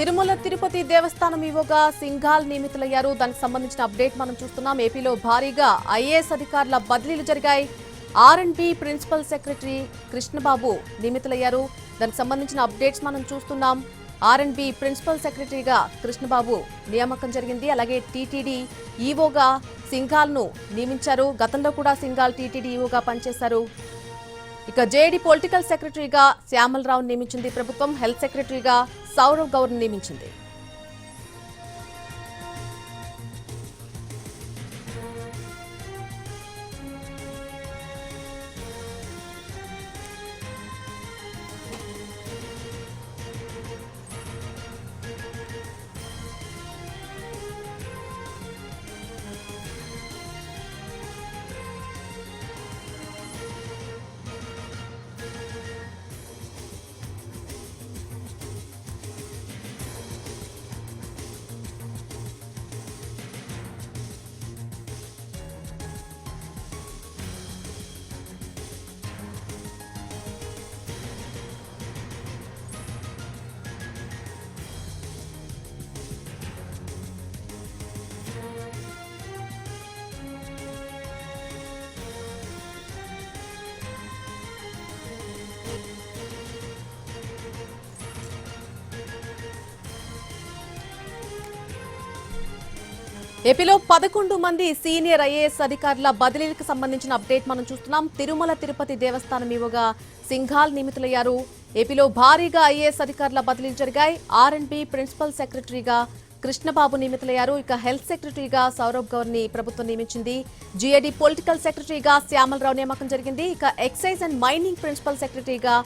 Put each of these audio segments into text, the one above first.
తిరుమల తిరుపతి దేవస్థానం ఈవోగా సింఘాల్ నియమితులయ్యారు. దానికి సంబంధించిన అప్డేట్ మనం చూస్తున్నాం. ఏపీలో భారీగా ఐఏఎస్ అధికారుల బదిలీలు జరిగాయి. ఆర్&బి ప్రిన్సిపల్ సెక్రటరీ కృష్ణబాబు నియమితులయ్యారు. దానికి సంబంధించిన అప్డేట్స్ మనం చూస్తున్నాం. ఆర్&బి ప్రిన్సిపల్ సెక్రటరీగా కృష్ణబాబు నియామకం జరిగింది. అలాగే టీటీడీ ఈవోగా సింఘాల్ ను నియమించారు. గతంలో కూడా సింఘాల్ టీటీడీ ఈవోగా పనిచేశారు. ఇక జేడీ పొలిటికల్ సెక్రటరీగా శ్యామలరావు నియమించింది ప్రభుత్వం. హెల్త్ సెక్రటరీగా సౌరవ్ గౌర్ నియమించింది. ఏపీలో 11 మంది సీనియర్ ఐఏఎస్ అధికారుల బదిలీలకు సంబంధించిన అప్డేట్ మనం చూస్తున్నాం. తిరుమల తిరుపతి దేవస్థానం ఈవోగా సింఘాల్ నియమితులయ్యారు. ఏపీలో భారీగా ఐఏఎస్ అధికారుల బదిలీలు జరిగాయి. ఆర్&బి ప్రిన్సిపల్ సెక్రటరీగా కృష్ణబాబు నియమితులయ్యారు. ఇక హెల్త్ సెక్రటరీగా సౌరవ్ గౌర్ ని ప్రభుత్వం నియమించింది. జీఏడీ పొలిటికల్ సెక్రటరీగా శ్యామలరావు నియామకం జరిగింది. ఇక ఎక్సైజ్ అండ్ మైనింగ్ ప్రిన్సిపల్ సెక్రటరీగా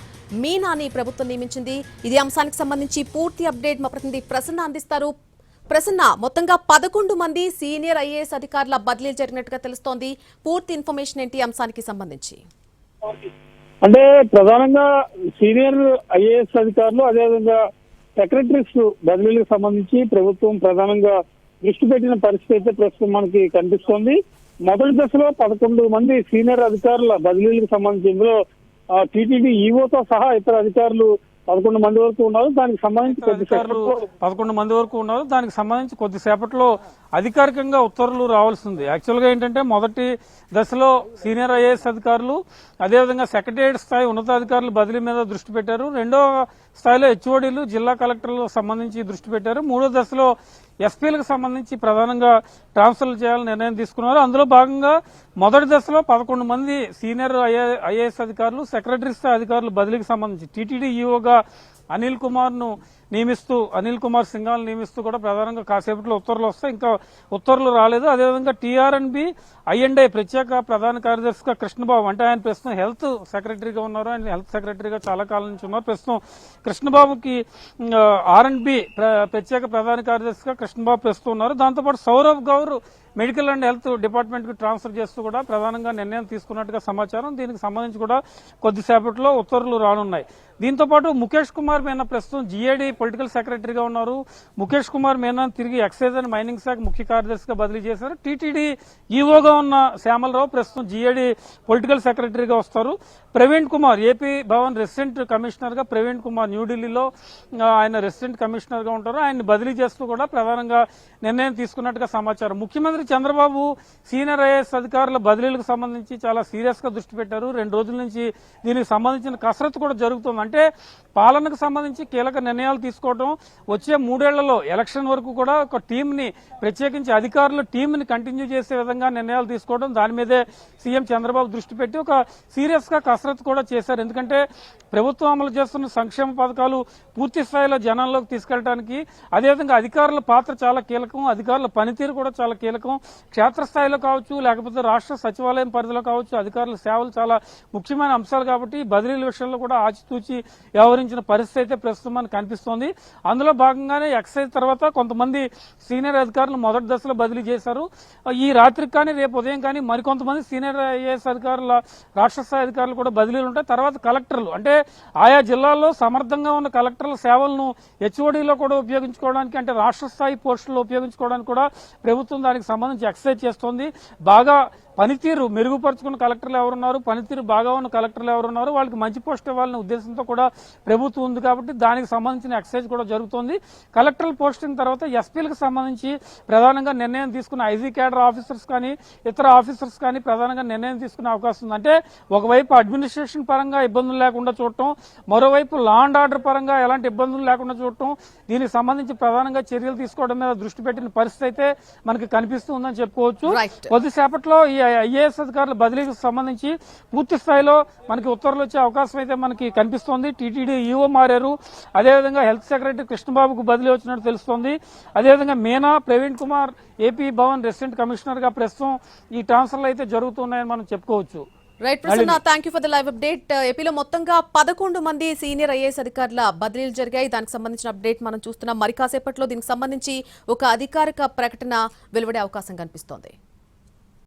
మీనాని ప్రభుత్వం నియమించింది. ఇదే అంశానికి సంబంధించి పూర్తి అప్డేట్ మా ప్రతినిధి ప్రసన్న అందిస్తారు. ప్రసన్న, మొత్తంగా 11 మంది సీనియర్ ఐఏఎస్ అధికారుల బదిలీలు జరిగినట్టుగా తెలుస్తోంది. పూర్తి ఇన్ఫర్మేషన్ ఏంటి అంశానికి సంబంధించి? అంటే ప్రధానంగా సీనియర్ ఐఏఎస్ అధికారులు అదేవిధంగా సెక్రటరీస్ బదిలీలకు సంబంధించి ప్రభుత్వం ప్రధానంగా దృష్టి పెట్టిన పరిస్థితి అయితే ప్రస్తుతం మనకి కనిపిస్తోంది. మొదటి దశలో 11 మంది సీనియర్ అధికారుల బదిలీలకు సంబంధించి ఇందులో టీటీడీ ఈవోతో సహా ఇతర అధికారులు 11 మంది వరకు ఉన్నారు. దానికి సంబంధించి కొద్దిసేపట్లో అధికారికంగా ఉత్తర్వులు రావాల్సింది. యాక్చువల్గా ఏంటంటే మొదటి దశలో సీనియర్ ఐఏఎస్ అధికారులు అదేవిధంగా సెక్రటేరియట్ స్థాయి ఉన్నతాధికారులు బదిలీ మీద దృష్టి పెట్టారు. రెండో స్థాయిలో హెచ్ఓడీలు జిల్లా కలెక్టర్లకు సంబంధించి దృష్టి పెట్టారు. మూడో దశలో ఎస్పీలకు సంబంధించి ప్రధానంగా ట్రాన్స్ఫర్లు చేయాలని నిర్ణయం తీసుకున్నారు. అందులో భాగంగా మొదటి దశలో 11 మంది సీనియర్ ఐఏఎస్ అధికారులు సెక్రటరీ స్థాయి అధికారులు బదిలీకి సంబంధించి టీటీడీ ఈవోగా అనిల్ కుమార్ సింఘాల్ నియమిస్తూ కూడా ప్రధానంగా కాసేపట్లో ఉత్తర్వులు వస్తాయి. ఇంకా ఉత్తర్వులు రాలేదు. అదేవిధంగా టీఆర్&బి ఐ&ఐ ప్రత్యేక ప్రధాన కార్యదర్శిగా కృష్ణబాబు, అంటే ఆయన ప్రస్తుతం హెల్త్ సెక్రటరీగా ఉన్నారు. ఆయన హెల్త్ సెక్రటరీగా చాలా కాలం నుంచి ఉన్నారు. ప్రస్తుతం కృష్ణబాబుకి ఆర్&బి ప్రత్యేక ప్రధాన కార్యదర్శిగా కృష్ణబాబు ప్రస్తుతం ఉన్నారు. దాంతోపాటు Saurav Gaur medical and health department కి ట్రాన్స్ఫర్ చేస్తూ కూడా ప్రధానంగా నిర్ణయం తీసుకున్నట్టుగా సమాచారం. దీనికి సంబంధించి కూడా కొద్దిసేపట్లో ఉత్తర్వులు రానున్నాయి. దీంతో పాటు ముఖేష్ కుమార్ మీనా ప్రస్తుతం జీఏడీ పొలిటికల్ సెక్రటరీగా ఉన్నారు. ముఖేష్ కుమార్ మీనా తిరిగి ఎక్సైజ్ అండ్ మైనింగ్ శాఖ ముఖ్య కార్యదర్శిగా బదిలీ చేశారు. టీటీడీ ఈవోగా ఉన్న శ్యామలరావు ప్రస్తుతం జీఏడీ పొలిటికల్ సెక్రటరీగా వస్తారు. Praveen Kumar AP Bhavan resident commissioner గా ప్రవీణ్ కుమార్ న్యూఢిల్లీలో ఆయన రెసిడెంట్ కమిషనర్ గా ఉంటారు. ఆయన్ని బదిలీ చేస్తూ కూడా ప్రధానంగా నిర్ణయం తీసుకున్నట్టుగా సమాచారం. ముఖ్యమంత్రి చంద్రబాబు సీనియర్ ఐఏఎస్ అధికారుల బదిలీలకు సంబంధించి చాలా సీరియస్ గా దృష్టి పెట్టారు. 2 రోజుల నుంచి దీనికి సంబంధించిన కసరత్తు కూడా జరుగుతుంది. అంటే పాలనకు సంబంధించి కీలక నిర్ణయాలు తీసుకోవడం, వచ్చే 3 ఏళ్లలో ఎలక్షన్ వరకు కూడా ఒక టీం ని ప్రత్యేకించి అధికారుల టీం ని కంటిన్యూ చేసే విధంగా నిర్ణయాలు తీసుకోవడం, దాని మీదే సీఎం చంద్రబాబు దృష్టి పెట్టి ఒక సీరియస్ గా కసరత్తు కూడా చేశారు. ఎందుకంటే ప్రభుత్వం అమలు చేస్తున్న సంక్షేమ పథకాలు పూర్తి స్థాయిలో జనాల్లోకి తీసుకెళ్లడానికి, అదేవిధంగా అధికారుల పాత్ర చాలా కీలకం, అధికారుల పనితీరు కూడా చాలా కీలకం. క్షేత్రస్థాయిలో కావచ్చు, లేకపోతే రాష్ట్ర సచివాలయం పరిధిలో కావచ్చు, అధికారుల సేవలు చాలా ముఖ్యమైన అంశాలు కాబట్టి బదిలీల విషయంలో కూడా ఆచితూచి వ్యవహరించిన పరిస్థితి అయితే ప్రస్తుతం మనకు కనిపిస్తోంది. అందులో భాగంగానే ఎక్సైజ్ తర్వాత కొంతమంది సీనియర్ అధికారులు మొదటి దశలో బదిలీ చేశారు. ఈ రాత్రికి కానీ రేపు ఉదయం కానీ మరికొంతమంది సీనియర్ ఐఏఎస్ అధికారుల రాష్ట్ర స్థాయి అధికారులు కూడా బదిలీలు ఉంటాయి. తర్వాత కలెక్టర్లు, అంటే ఆయా జిల్లాల్లో సమర్థంగా ఉన్న కలెక్టర్ల సేవలను హెచ్ఓడీలో కూడా ఉపయోగించుకోవడానికి, అంటే రాష్ట్ర స్థాయి పోస్టుల్లో ఉపయోగించుకోవడానికి కూడా ప్రభుత్వం దానికి సంబంధించి ఎక్సైజ్ చేస్తోంది. బాగా పనితీరు మెరుగుపరుచుకున్న కలెక్టర్లు ఎవరున్నారు, పనితీరు బాగా ఉన్న కలెక్టర్లు ఎవరున్నారు, వాళ్ళకి మంచి పోస్ట్ ఇవ్వాలనే ఉద్దేశంతో కూడా ప్రభుత్వం ఉంది. కాబట్టి దానికి సంబంధించిన ఎక్సైజ్ కూడా జరుగుతోంది. కలెక్టర్ల పోస్టింగ్ తర్వాత ఎస్పీలకు సంబంధించి ప్రధానంగా నిర్ణయం తీసుకున్న ఐజీ క్యాడర్ ఆఫీసర్స్ కానీ ఇతర ఆఫీసర్స్ కానీ ప్రధానంగా నిర్ణయం తీసుకునే అవకాశం ఉంది. అంటే ఒకవైపు అడ్మినిస్ట్రేషన్ పరంగా ఇబ్బందులు లేకుండా చూడటం, మరోవైపు లా అండ్ ఆర్డర్ పరంగా ఎలాంటి ఇబ్బందులు లేకుండా చూడటం, దీనికి సంబంధించి ప్రధానంగా చర్యలు తీసుకోవడం మీద దృష్టి పెట్టిన పరిస్థితి అయితే మనకి కనిపిస్తుందని చెప్పుకోవచ్చు. కొద్దిసేపట్లో ఈ ఐఏఎస్ అధికారుల బదిలీకి సంబంధించి పూర్తి స్థాయిలో మనకి ఉత్తర్వులు వచ్చే అవకాశం అయితే మనకి కనిపిస్తోంది. టీటీడీ ఈఓ మారారు, అదేవిధంగా హెల్త్ సెక్రటరీ కృష్ణబాబుకు బదిలీ వచ్చినట్టు తెలుస్తోంది. అదేవిధంగా Meena Praveen Kumar AP Bhavan resident commissioner గా ప్రస్తుతం ఈ ట్రాన్స్ఫర్లు అయితే జరుగుతున్నాయని మనం చెప్పుకోవచ్చు. Right Prasanna, thank you for the live update. ఏపీలో మొత్తంగా 11 మంది సీనియర్ ఐఏఎస్ అధికారుల బదిలీలు జరిగాయి. దానికి సంబంధించిన అప్డేట్ మనం చూస్తున్నాం. మరి కాసేపట్లో దీనికి సంబంధించి ఒక అధికారిక ప్రకటన వెలువడే అవకాశం కనిపిస్తోంది.